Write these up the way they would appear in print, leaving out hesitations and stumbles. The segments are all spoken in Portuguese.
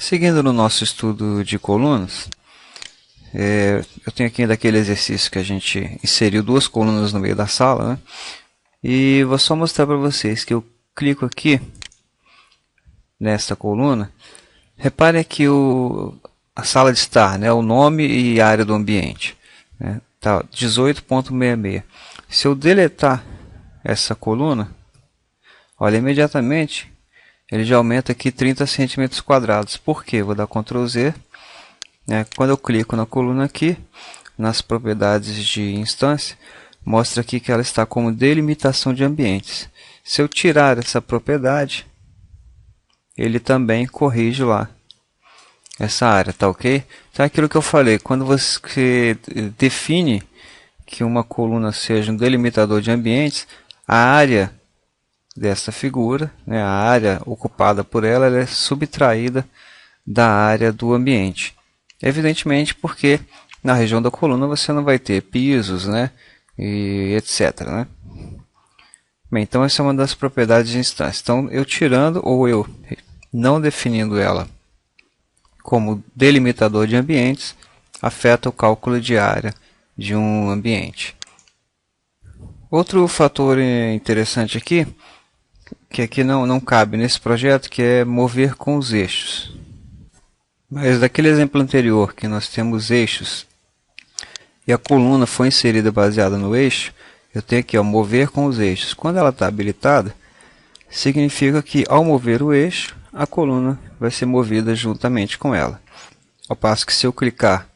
Seguindo no nosso estudo de colunas, eu tenho aqui daquele exercício que a gente inseriu duas colunas no meio da sala, né? E vou só mostrar para vocês que eu clico aqui nesta coluna. Reparem que a sala de estar, né, o nome e a área do ambiente, né, tá 18.66. Se eu deletar essa coluna, olha, imediatamente ele já aumenta aqui 30 centímetros quadrados. Por quê? Vou dar Ctrl Z. Né? Quando eu clico na coluna aqui, nas propriedades de instância, mostra aqui que ela está como delimitação de ambientes. Se eu tirar essa propriedade, ele também corrige lá essa área, tá ok? Então é aquilo que eu falei, quando você define que uma coluna seja um delimitador de ambientes, a área dessa figura, né, a área ocupada por ela, ela é subtraída da área do ambiente. Evidentemente porque na região da coluna você não vai ter pisos, né, e etc. Né? Bem, então essa é uma das propriedades de instância. Então eu tirando ou eu não definindo ela como delimitador de ambientes, afeta o cálculo de área de um ambiente. Outro fator interessante aqui, que aqui não cabe nesse projeto, que é mover com os eixos. Mas daquele exemplo anterior, que nós temos eixos, e a coluna foi inserida baseada no eixo, eu tenho aqui, ó, mover com os eixos. Quando ela está habilitada, significa que ao mover o eixo, a coluna vai ser movida juntamente com ela. Ao passo que se eu clicar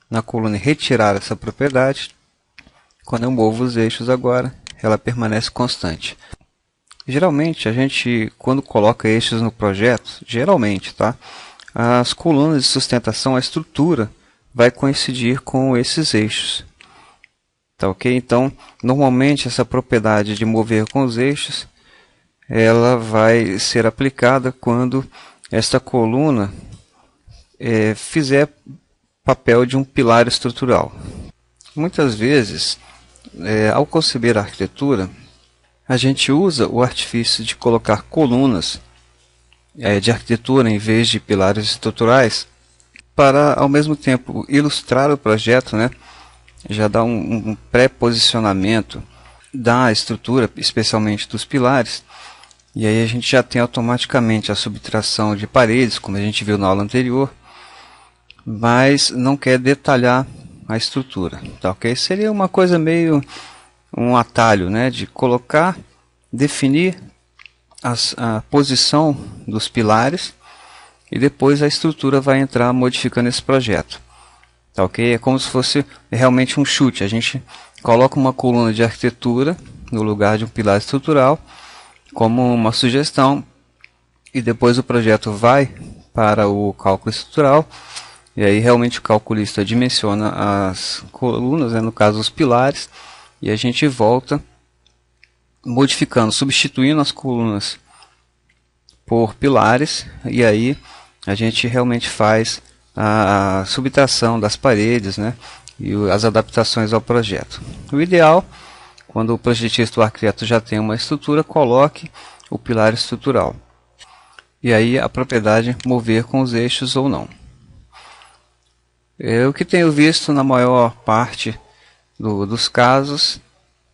na coluna e retirar essa propriedade, quando eu movo os eixos agora, ela permanece constante. Geralmente, a gente, quando coloca eixos no projeto, geralmente, tá? As colunas de sustentação, a estrutura, vai coincidir com esses eixos. Tá ok? Então, normalmente, essa propriedade de mover com os eixos, ela vai ser aplicada quando esta coluna fizer papel de um pilar estrutural. Muitas vezes, ao conceber a arquitetura, a gente usa o artifício de colocar colunas de arquitetura em vez de pilares estruturais para, ao mesmo tempo, ilustrar o projeto, né? Já dar um pré-posicionamento da estrutura, especialmente dos pilares, e aí a gente já tem automaticamente a subtração de paredes, como a gente viu na aula anterior, mas não quer detalhar a estrutura, tá ok? Seria uma coisa meio um atalho, né, de colocar, definir a posição dos pilares e depois a estrutura vai entrar modificando esse projeto. Tá ok? É como se fosse realmente um chute. A gente coloca uma coluna de arquitetura no lugar de um pilar estrutural como uma sugestão e depois o projeto vai para o cálculo estrutural e aí realmente o calculista dimensiona as colunas, né, no caso os pilares, e a gente volta modificando, substituindo as colunas por pilares, e aí a gente realmente faz a subtração das paredes, né, e as adaptações ao projeto. O ideal, quando o projetista ou arquiteto já tem uma estrutura, coloque o pilar estrutural. E aí a propriedade mover com os eixos ou não. O que tenho visto na maior parte dos casos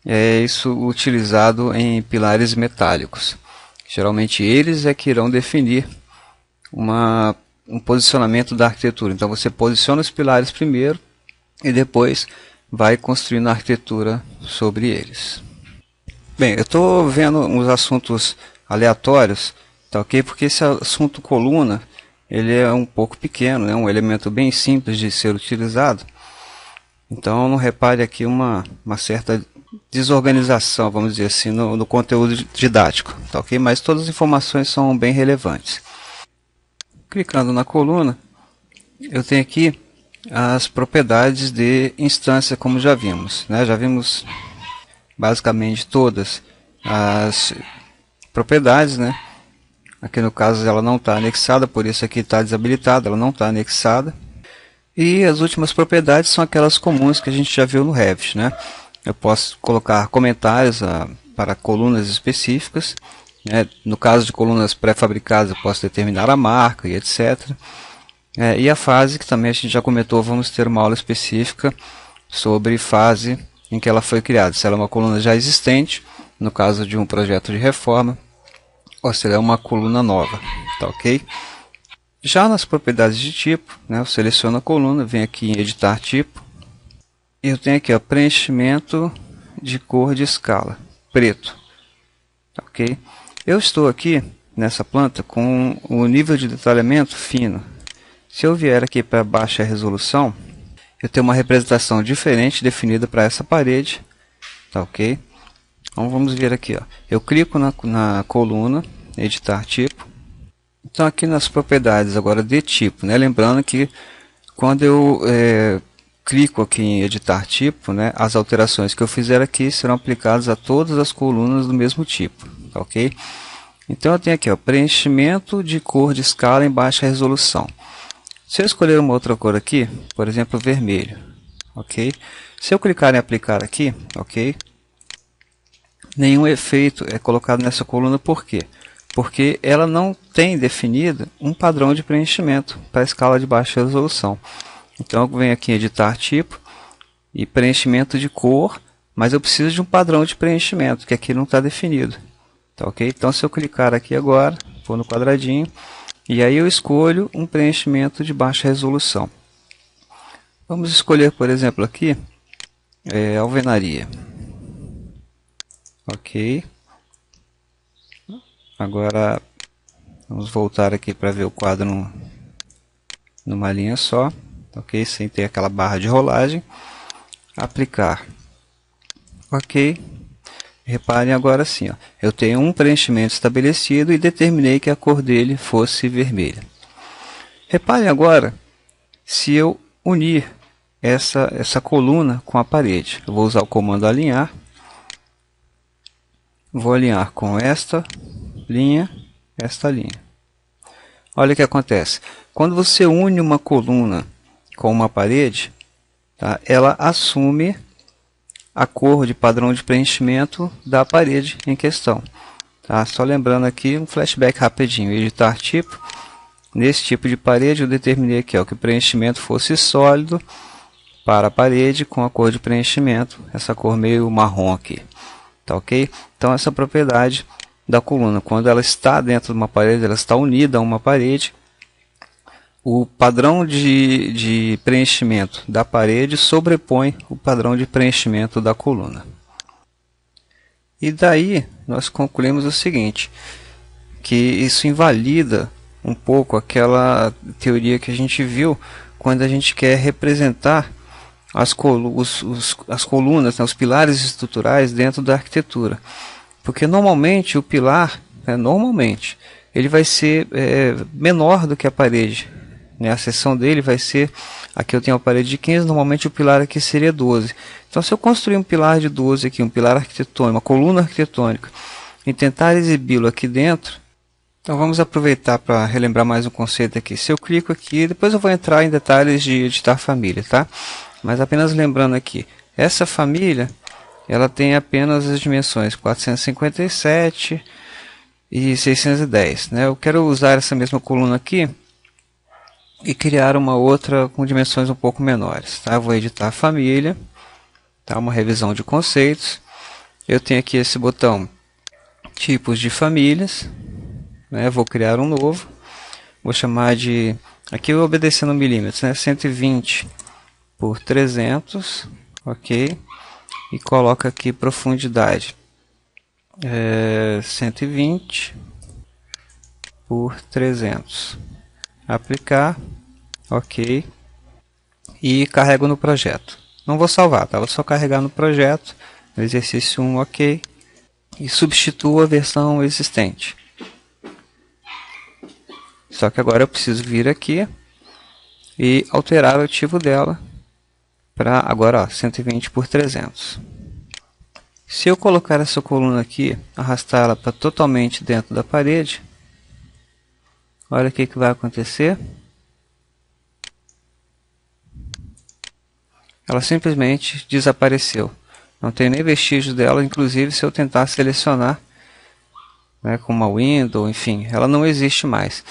é isso utilizado em pilares metálicos. Geralmente eles é que irão definir um posicionamento da arquitetura. Então você posiciona os pilares primeiro e depois vai construindo a arquitetura sobre eles. Bem, eu estou vendo uns assuntos aleatórios, tá ok? Porque esse assunto coluna ele é um pouco pequeno, é um elemento bem simples de ser utilizado. Então não repare aqui uma certa desorganização, vamos dizer assim, no conteúdo didático, tá ok? Mas todas as informações são bem relevantes. Clicando na coluna, eu tenho aqui as propriedades de instância, como já vimos, né? Já vimos basicamente todas as propriedades, né? Aqui no caso ela não está anexada, por isso aqui está desabilitada, ela não está anexada. E as últimas propriedades são aquelas comuns que a gente já viu no Revit, né? Eu posso colocar comentários para colunas específicas né? No caso de colunas pré-fabricadas, eu posso determinar a marca e etc. E a fase, que também a gente já comentou, vamos ter uma aula específica sobre fase em que ela foi criada. Se ela é uma coluna já existente, no caso de um projeto de reforma, ou se ela é uma coluna nova, tá ok? Já nas propriedades de tipo, né, eu seleciono a coluna, venho aqui em editar tipo, e eu tenho aqui ó, preenchimento de cor de escala, preto, tá ok? Eu estou aqui nessa planta com o nível de detalhamento fino. Se eu vier aqui para baixa resolução, eu tenho uma representação diferente definida para essa parede, tá ok? Então vamos ver aqui, ó. Eu clico na coluna, editar tipo. Então aqui nas propriedades agora de tipo, né? Lembrando que quando eu clico aqui em editar tipo, né? As alterações que eu fizer aqui serão aplicadas a todas as colunas do mesmo tipo, tá ok? Então eu tenho aqui, ó, preenchimento de cor de escala em baixa resolução. Se eu escolher uma outra cor aqui, por exemplo, vermelho, ok? Se eu clicar em aplicar aqui, ok? Nenhum efeito é colocado nessa coluna, por quê? Porque ela não tem definido um padrão de preenchimento para a escala de baixa resolução. Então eu venho aqui em editar tipo e preenchimento de cor, mas eu preciso de um padrão de preenchimento, que aqui não está definido. Tá, ok? Então se eu clicar aqui agora, vou no quadradinho, e aí eu escolho um preenchimento de baixa resolução. Vamos escolher, por exemplo, aqui, alvenaria. Ok. Agora, vamos voltar aqui para ver o quadro numa linha só. Ok, sem ter aquela barra de rolagem. Aplicar. Ok. Reparem agora sim, ó, eu tenho um preenchimento estabelecido e determinei que a cor dele fosse vermelha. Reparem agora se eu unir essa coluna com a parede. Eu vou usar o comando alinhar. Vou alinhar com esta linha. Olha o que acontece. Quando você une uma coluna com uma parede, tá, ela assume a cor de padrão de preenchimento da parede em questão. Tá? Só lembrando aqui um flashback rapidinho. Editar tipo. Nesse tipo de parede eu determinei aqui, ó, que o preenchimento fosse sólido para a parede com a cor de preenchimento, essa cor meio marrom aqui. Tá ok? Então essa propriedade da coluna, quando ela está dentro de uma parede, ela está unida a uma parede, o padrão de preenchimento da parede sobrepõe o padrão de preenchimento da coluna. E daí nós concluímos o seguinte, que isso invalida um pouco aquela teoria que a gente viu quando a gente quer representar as colunas, né, os pilares estruturais dentro da arquitetura. Porque normalmente o pilar, ele vai ser menor do que a parede. Né? A seção dele vai ser, aqui eu tenho a parede de 15, normalmente o pilar aqui seria 12. Então se eu construir um pilar de 12 aqui, um pilar arquitetônico, uma coluna arquitetônica, e tentar exibi-lo aqui dentro, então vamos aproveitar para relembrar mais um conceito aqui. Se eu clico aqui, depois eu vou entrar em detalhes de editar família, tá? Mas apenas lembrando aqui, essa família, ela tem apenas as dimensões 457 e 610. Né? Eu quero usar essa mesma coluna aqui e criar uma outra com dimensões um pouco menores. Tá? Eu vou editar família, tá? Uma revisão de conceitos. Eu tenho aqui esse botão tipos de famílias. Né? Vou criar um novo. Vou chamar de, aqui eu obedecendo milímetros, né? 120 por 300, ok, e coloca aqui profundidade 120 por 300, aplicar, ok, e carrego no projeto. Não vou salvar, tá? Vou só carregar no projeto, no exercício 1, ok, e substituo a versão existente. Só que agora eu preciso vir aqui e alterar o ativo dela para agora, ó, 120 por 300. Se eu colocar essa coluna aqui, arrastar ela para totalmente dentro da parede, olha o que vai acontecer. Ela simplesmente desapareceu. Não tem nem vestígio dela, inclusive se eu tentar selecionar, né, como uma window, enfim, ela não existe mais.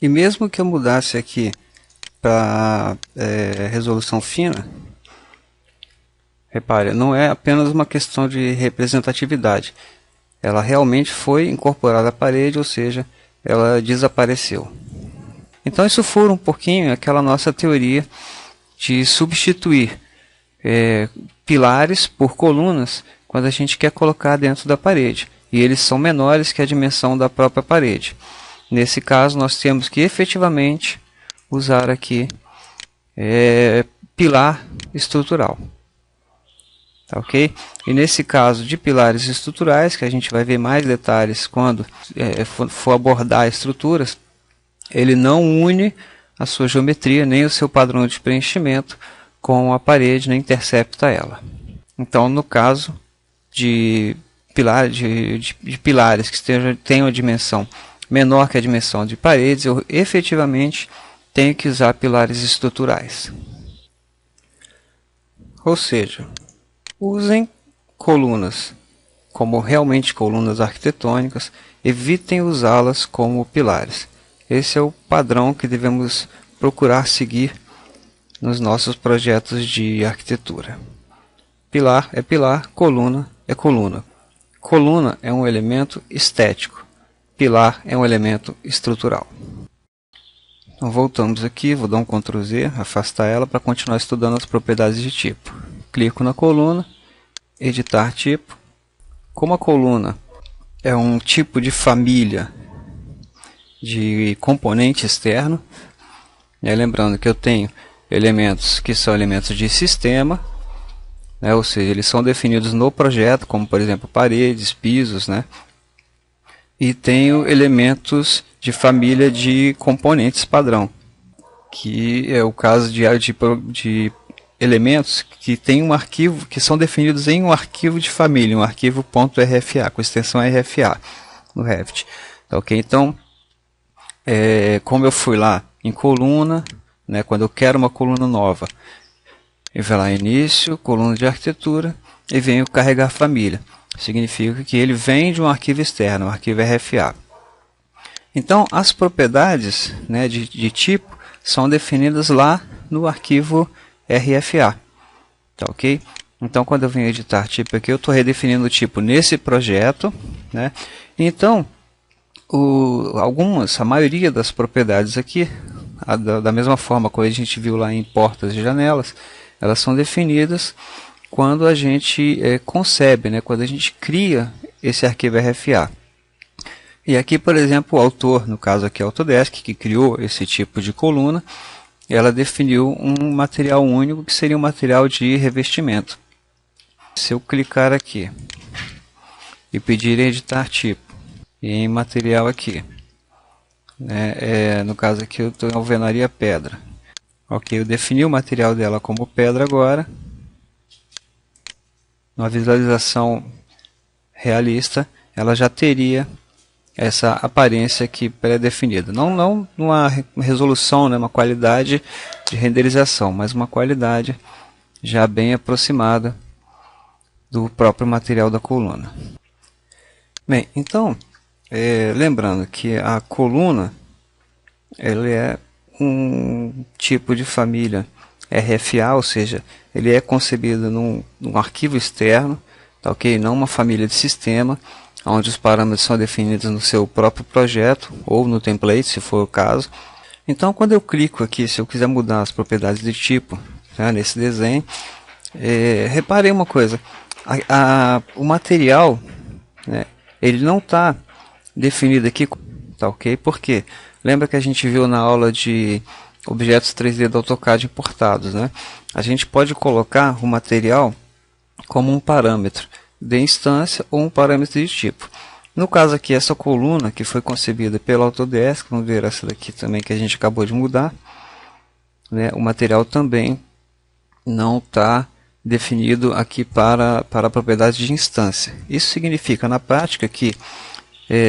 E mesmo que eu mudasse aqui para resolução fina, repare, não é apenas uma questão de representatividade. Ela realmente foi incorporada à parede, ou seja, ela desapareceu. Então isso foi um pouquinho aquela nossa teoria de substituir pilares por colunas quando a gente quer colocar dentro da parede. E eles são menores que a dimensão da própria parede. Nesse caso, nós temos que efetivamente usar aqui pilar estrutural. Tá, ok? E nesse caso de pilares estruturais, que a gente vai ver mais detalhes quando for abordar estruturas, ele não une a sua geometria nem o seu padrão de preenchimento com a parede, nem intercepta ela. Então, no caso de pilares que tenham a dimensão menor que a dimensão de paredes, eu efetivamente tenho que usar pilares estruturais. Ou seja, usem colunas como realmente colunas arquitetônicas, evitem usá-las como pilares. Esse é o padrão que devemos procurar seguir nos nossos projetos de arquitetura. Pilar é pilar, coluna é coluna. Coluna é um elemento estético, pilar é um elemento estrutural. Então voltamos aqui, vou dar um Ctrl Z, afastar ela para continuar estudando as propriedades de tipo. Clico na coluna, editar tipo. Como a coluna é um tipo de família de componente externo, lembrando que eu tenho elementos que são elementos de sistema, ou seja, eles são definidos no projeto, como por exemplo paredes, pisos, e tenho elementos de família de componentes padrão, que é o caso de elementos que tem um arquivo, que são definidos em um arquivo de família, um arquivo .rfa, com extensão RFA no Revit. Ok? Então, como eu fui lá em coluna, quando eu quero uma coluna nova, eu vou lá em início, coluna de arquitetura, e venho carregar família. Significa que ele vem de um arquivo externo, um arquivo RFA. Então, as propriedades de tipo são definidas lá no arquivo RFA. Tá, ok? Então, quando eu venho editar tipo aqui, eu estou redefinindo o tipo nesse projeto. Então, a maioria das propriedades aqui, da mesma forma como a gente viu lá em portas e janelas, elas são definidas quando a gente concebe, quando a gente cria esse arquivo RFA. E aqui, por exemplo, o autor, no caso aqui a Autodesk, que criou esse tipo de coluna, ela definiu um material único que seria um material de revestimento. Se eu clicar aqui e pedir editar tipo, e em material aqui, no caso aqui eu estou em alvenaria pedra. Ok, eu defini o material dela como pedra agora. Numa visualização realista, ela já teria essa aparência aqui pré-definida. Não uma resolução, uma qualidade de renderização, mas uma qualidade já bem aproximada do próprio material da coluna. Bem, então, lembrando que a coluna ela é um tipo de família RFA, ou seja, ele é concebido num arquivo externo, tá, ok? Não uma família de sistema, onde os parâmetros são definidos no seu próprio projeto ou no template, se for o caso. Então, quando eu clico aqui, se eu quiser mudar as propriedades de tipo nesse desenho, reparei uma coisa, o material, ele não está definido aqui, tá, ok? Por quê? Lembra que a gente viu na aula de objetos 3D do AutoCAD importados, A gente pode colocar o material como um parâmetro de instância ou um parâmetro de tipo. No caso aqui, essa coluna que foi concebida pela Autodesk, vamos ver essa daqui também que a gente acabou de mudar, o material também não está definido aqui para a propriedade de instância. Isso significa na prática que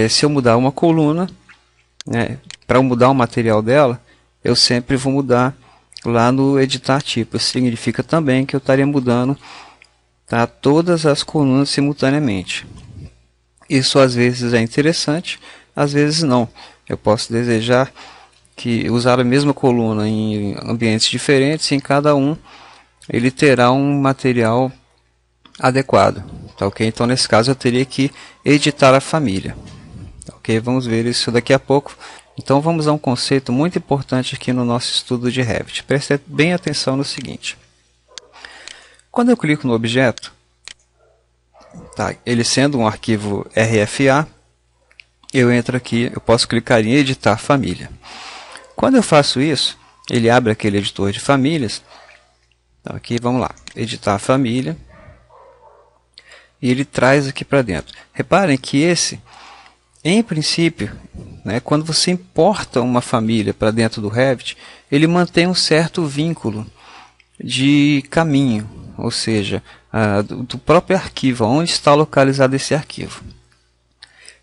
se eu mudar uma coluna, para eu mudar o material dela, eu sempre vou mudar lá no editar tipo. Isso significa também que eu estaria mudando todas as colunas simultaneamente. Isso às vezes é interessante, às vezes não. Eu posso desejar que usar a mesma coluna em ambientes diferentes, e em cada um ele terá um material adequado, tá ok? Então nesse caso eu teria que editar a família, tá ok? Vamos ver isso daqui a pouco. Então vamos a um conceito muito importante aqui no nosso estudo de Revit. Preste bem atenção no seguinte: quando eu clico no objeto, tá, ele sendo um arquivo RFA, eu entro aqui, eu posso clicar em editar família. Quando eu faço isso, ele abre aquele editor de famílias. Então aqui vamos lá, editar família, e ele traz aqui para dentro. Reparem que esse, em princípio, né, quando você importa uma família para dentro do Revit, ele mantém um certo vínculo de caminho, ou seja, do próprio arquivo, onde está localizado esse arquivo.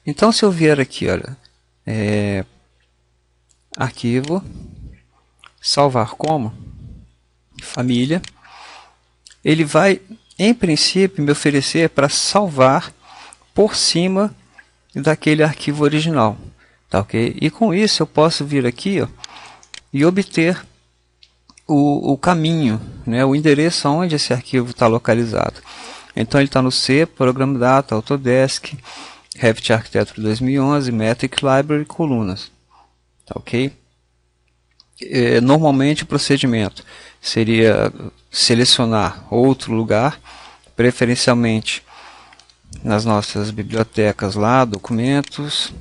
Então se eu vier aqui, olha, arquivo, salvar como, família, ele vai, em princípio, me oferecer para salvar por cima daquele arquivo original, tá ok? E com isso eu posso vir aqui, ó, e obter o caminho, né, o endereço onde esse arquivo está localizado. Então ele está no C, Program Data, Autodesk, Revit Architecture 2011, Metric Library, colunas, tá ok? Normalmente o procedimento seria selecionar outro lugar, preferencialmente nas nossas bibliotecas lá, documentos.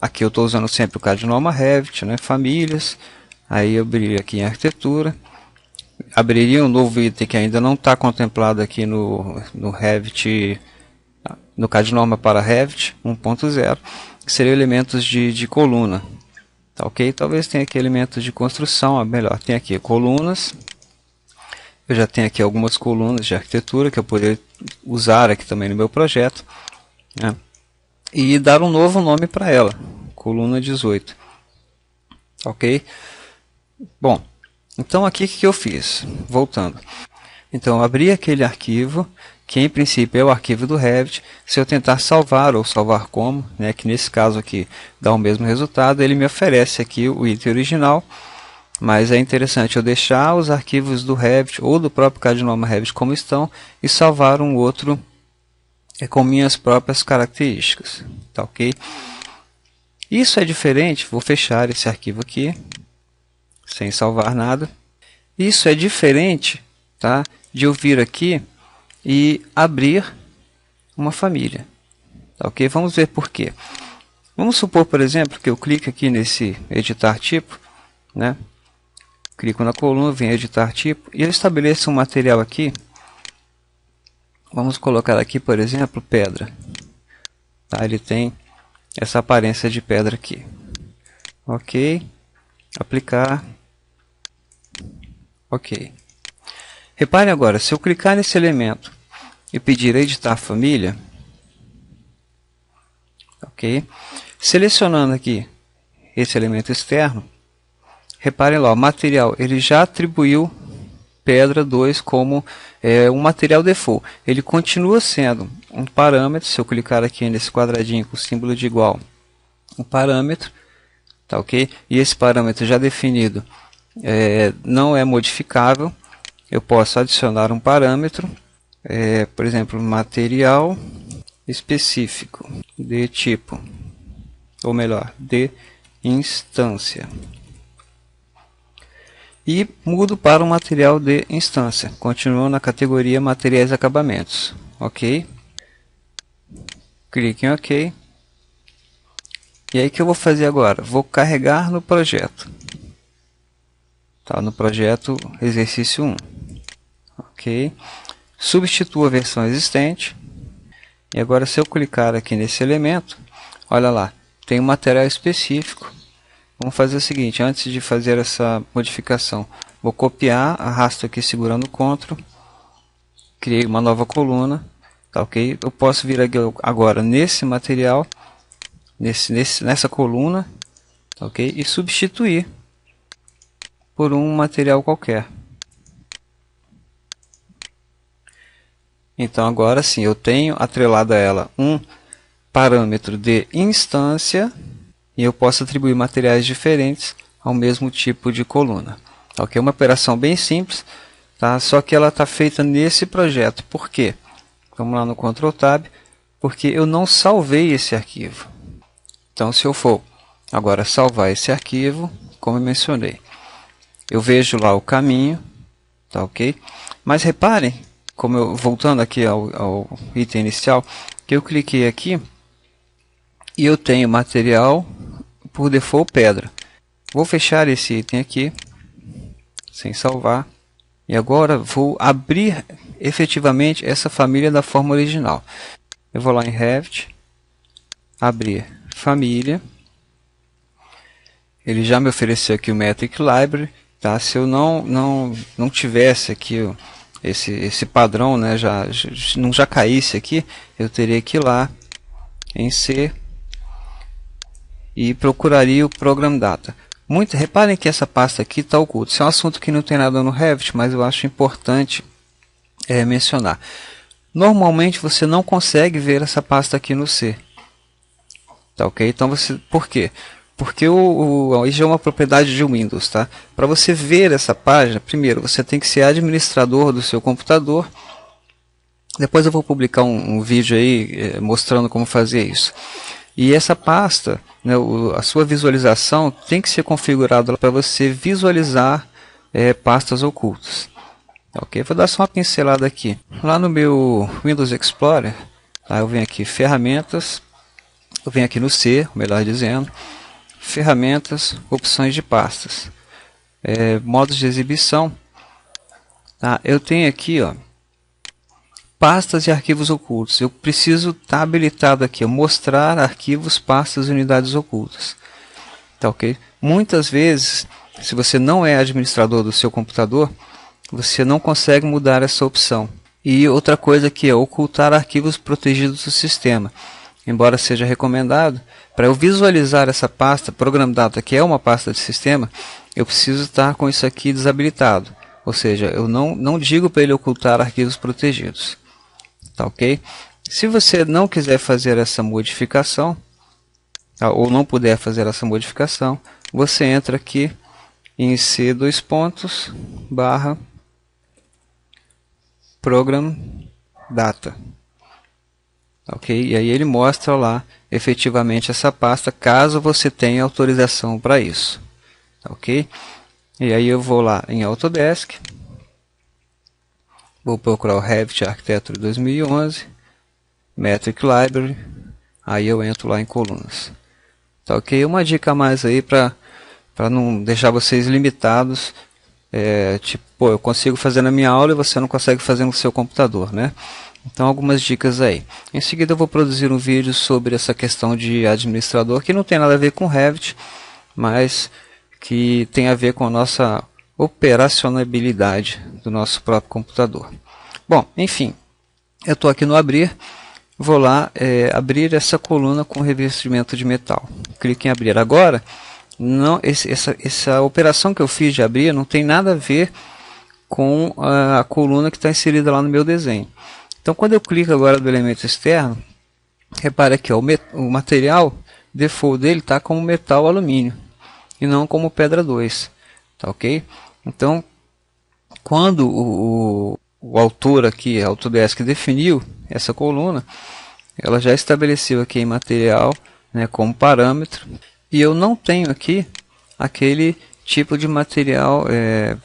Aqui eu estou usando sempre o Cadinoma Revit, né, famílias. Aí eu abriria aqui em arquitetura, abriria um novo item que ainda não está contemplado aqui no Revit, no Cadinoma para Revit 1.0, que seriam elementos de coluna. Tá ok? Talvez tenha aqui elementos de construção, melhor, tem aqui colunas. Eu já tenho aqui algumas colunas de arquitetura que eu poderia usar aqui também no meu projeto, né? E dar um novo nome para ela, coluna 18. Tá ok? Bom, então aqui o que eu fiz? Voltando. Então eu abri aquele arquivo, que em princípio é o arquivo do Revit. Se eu tentar salvar ou salvar como, né, que nesse caso aqui dá o mesmo resultado, ele me oferece aqui o item original. Mas é interessante eu deixar os arquivos do Revit ou do próprio Cadinoma Revit como estão e salvar um outro com minhas próprias características, tá ok? Isso é diferente, vou fechar esse arquivo aqui, sem salvar nada. Isso é diferente, tá, de eu vir aqui e abrir uma família, tá ok? Vamos ver por quê. Vamos supor, por exemplo, que eu clique aqui nesse editar tipo, né? Clico na coluna, venho editar tipo e eu estabeleço um material aqui. Vamos colocar aqui, por exemplo, pedra. Tá? Ele tem essa aparência de pedra aqui. Ok. Aplicar. Ok. Repare agora, se eu clicar nesse elemento e pedir editar família, ok? Selecionando aqui esse elemento externo, reparem lá, o material ele já atribuiu pedra 2 como um material default. Ele continua sendo um parâmetro. Se eu clicar aqui nesse quadradinho com o símbolo de igual, um parâmetro, tá ok? E esse parâmetro já definido não é modificável. Eu posso adicionar um parâmetro, por exemplo, material específico de tipo, ou melhor, de instância. E mudo para o material de instância. Continuo na categoria materiais e acabamentos. Ok. Clique em OK. E aí o que eu vou fazer agora? Vou carregar no projeto. Tá, no projeto exercício 1. Ok. Substituo a versão existente. E agora se eu clicar aqui nesse elemento, olha lá, tem um material específico. Vamos fazer o seguinte, antes de fazer essa modificação, vou copiar, arrasto aqui segurando CTRL, criei uma nova coluna, tá ok? Eu posso vir aqui agora nesse material, nessa coluna, tá ok? E substituir por um material qualquer. Então agora sim, eu tenho atrelado a ela um parâmetro de instância e eu posso atribuir materiais diferentes ao mesmo tipo de coluna. Ok? Uma operação bem simples, tá? Só que ela está feita nesse projeto. Por quê? Vamos lá no Ctrl Tab, porque eu não salvei esse arquivo. Então, se eu for agora salvar esse arquivo, como eu mencionei, eu vejo lá o caminho, tá ok? Mas reparem, como eu, voltando aqui ao item inicial, que eu cliquei aqui e eu tenho material por default pedra. Vou fechar esse item aqui, sem salvar. E agora vou abrir efetivamente essa família da forma original. Eu vou lá em Revit, abrir família. Ele já me ofereceu aqui o Metric Library. Tá? Se eu não tivesse aqui esse padrão, né, já caísse aqui, eu teria que ir lá em C e procuraria o Program Data. Reparem que essa pasta aqui está oculta. Isso é um assunto que não tem nada no Revit, mas eu acho importante mencionar. Normalmente você não consegue ver essa pasta aqui no C. Tá ok? Então por quê? Porque isso é uma propriedade de Windows, tá? Para você ver essa página, primeiro você tem que ser administrador do seu computador. Depois eu vou publicar um vídeo aí mostrando como fazer isso. E essa pasta, né, a sua visualização tem que ser configurada para você visualizar pastas ocultas. Ok? Vou dar só uma pincelada aqui. Lá no meu Windows Explorer, tá, eu venho aqui ferramentas, eu venho aqui no C, melhor dizendo, ferramentas, opções de pastas, modos de exibição. Tá? Eu tenho aqui, ó, pastas e arquivos ocultos. Eu preciso estar habilitado aqui, mostrar arquivos, pastas e unidades ocultas. Tá ok? Muitas vezes, se você não é administrador do seu computador, você não consegue mudar essa opção. E outra coisa que é ocultar arquivos protegidos do sistema. Embora seja recomendado, para eu visualizar essa pasta, Program Data, que é uma pasta de sistema, eu preciso estar com isso aqui desabilitado. Ou seja, eu não digo para ele ocultar arquivos protegidos. Tá ok? Se você não quiser fazer essa modificação, tá, ou não puder fazer essa modificação, você entra aqui em C /, Program Data. Ok? E aí ele mostra lá efetivamente essa pasta, caso você tenha autorização para isso. Ok? E aí eu vou lá em Autodesk, vou procurar o Revit Architecture 2011, Metric Library, aí eu entro lá em colunas. Tá ok? Uma dica a mais aí para não deixar vocês limitados, tipo, pô, eu consigo fazer na minha aula e você não consegue fazer no seu computador, né? Então algumas dicas aí. Em seguida eu vou produzir um vídeo sobre essa questão de administrador, que não tem nada a ver com Revit, mas que tem a ver com a nossa operacionalidade do nosso próprio computador. Bom, enfim, eu estou aqui no abrir, vou lá abrir essa coluna com revestimento de metal. Clique em abrir. Agora, essa operação que eu fiz de abrir não tem nada a ver com a coluna que está inserida lá no meu desenho. Então, quando eu clico agora do elemento externo, repare aqui, ó, o material default dele está como metal alumínio e não como pedra 2. Tá ok? Então, quando o autor aqui, a Autodesk, definiu essa coluna, ela já estabeleceu aqui em material, né, como parâmetro, e eu não tenho aqui aquele tipo de material,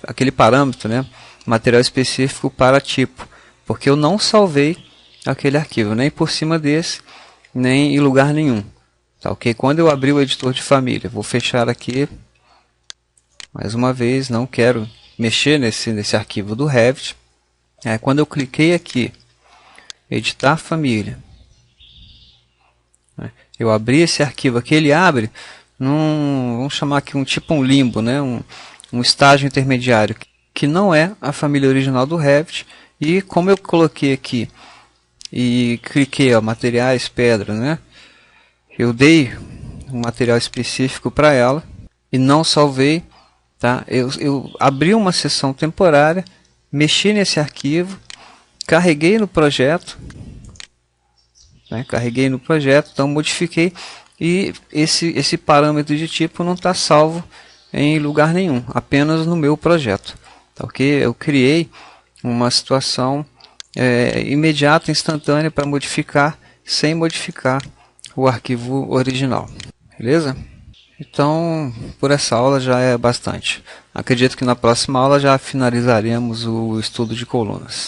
aquele parâmetro, né, material específico para tipo, porque eu não salvei aquele arquivo, nem por cima desse, nem em lugar nenhum. Tá ok? Quando eu abrir o editor de família, vou fechar aqui, mais uma vez, não quero mexer nesse arquivo do Revit. Quando eu cliquei aqui, editar família, eu abri esse arquivo aqui, ele abre vamos chamar aqui um limbo, né? um estágio intermediário, que não é a família original do Revit. E como eu coloquei aqui e cliquei, ó, materiais, pedra, né? Eu dei um material específico para ela e não salvei, tá? Eu abri uma seção temporária, mexi nesse arquivo, carreguei no projeto, né? Carreguei no projeto, então modifiquei, e esse parâmetro de tipo não está salvo em lugar nenhum, apenas no meu projeto, tá ok? Eu criei uma situação imediata, instantânea, para modificar sem modificar o arquivo original, beleza? Então, por essa aula já é bastante. Acredito que na próxima aula já finalizaremos o estudo de colunas.